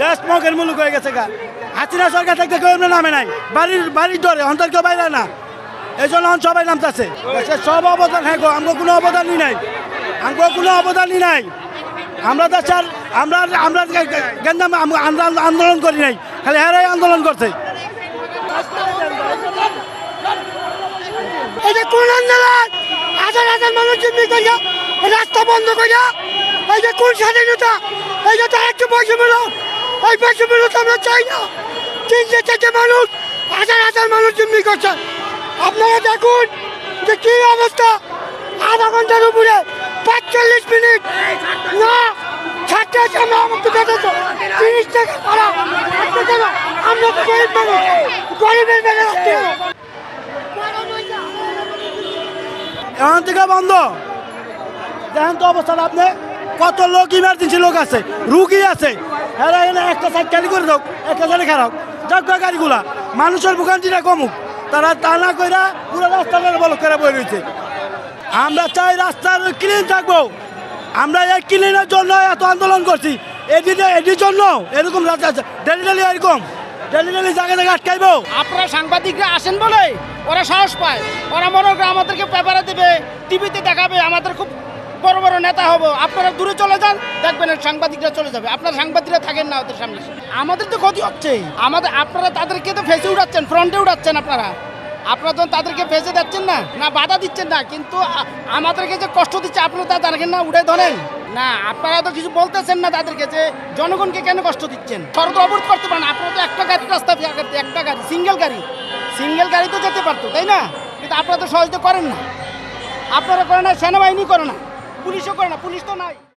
দেশ মগের মুলুক হয়ে গেছে গা। হাসিনা সরকার থাকতে কেউ এমনি নামে নাই, বাড়ির ডরে অন্তর কেউ বাইরে না, এই জন্য সবাই নামতেছে। সব অবদান, হ্যাঁ গো, আমগো কোনো অবদানই নাই, আমগো কোনো অবদানই নাই। আমরা দেশের আমরা গেন্দাম আন্দোলন করি নাই, খালি হেরাই আন্দোলন করছে। এই যে কোন আন্দোলন, হাজার হাজার মানুষ জিম্মি করিয়া রাস্তা বন্ধ করিয়া, এই যে কোন স্বাধীনতা, এই যে তার একটু বৈষম্য, এই বৈষম্য আমরা চাই না। 3 থেকে মানুষ, হাজার হাজার মানুষ জিম্মি করছে। আপনারা দেখুন যে কি অবস্থা, আধা ঘন্টার উপরে 45 মিনিট না ছাড়তে আছে। আমরা আমাকে দেখেছো 30 টাকা ভাড়া, আমরা তো গরিব মানুষ, গরিবের বেড়ে রাখতে হবে। এখন থেকে বন্ধ। দেখেন তো অবস্থাটা, আপনি কত লোক, ইমার্জেন্সি লোক আছে, রুগী আছে, হ্যাঁ এনে একটা সাইড খালি করে দাও, একটা সাইডে খারাপ যাক গাড়িগুলা, মানুষের ভোগান্তিটা কমুক। তারা তা না কইরা পুরো রাস্তাটা বলক করে বই রয়েছে। আমরা চাই রাস্তার ক্লিন থাকবো। আমরা এই ক্লিনের জন্য এত আন্দোলন করছি, এটির জন্য এরকম রাস্তা ডেলি এরকম ডেলি জায়গায় জায়গায় আটকাইবো। আপনারা সাংবাদিকরা আসেন বলে ওরা সাহস পায়, ওরা মনে করে আমাদেরকে পেপারে দেবে, টিভিতে দেখাবে, আমাদের খুব বড় বড় নেতা হবো। আপনারা দূরে চলে যান, দেখবেন সাংবাদিকরা চলে যাবে। আপনারা সাংবাদিকরা থাকেন না ওদের সামনে, আমাদের তো ক্ষতি হচ্ছে। আপনারা তাদেরকে তো ফেসে উঠাচ্ছেন, ফ্রন্টে উঠাচ্ছেন। আপনারা তো তাদেরকে ফেসে যাচ্ছেন না বাধা দিচ্ছেন না, কিন্তু আমাদেরকে যে কষ্ট দিচ্ছে আপনারা তা দেখেন না, উঠে ধরেন না। আপনারা তো কিছু বলতেছেন না তাদেরকে, যে জনগণকে কেন কষ্ট দিচ্ছেন। সড়ক অবরোধ করতে পারেন, আপনারা তো একটা গাড়ি রাস্তা, একটা গাড়ি, সিঙ্গেল গাড়ি তো যেতে পারতো, তাই না? কিন্তু আপনারা তো সহজে করেন না। আপনারা করেন না, সেনাবাহিনী করে না, পুলিশও করে না, পুলিশ তো নাই।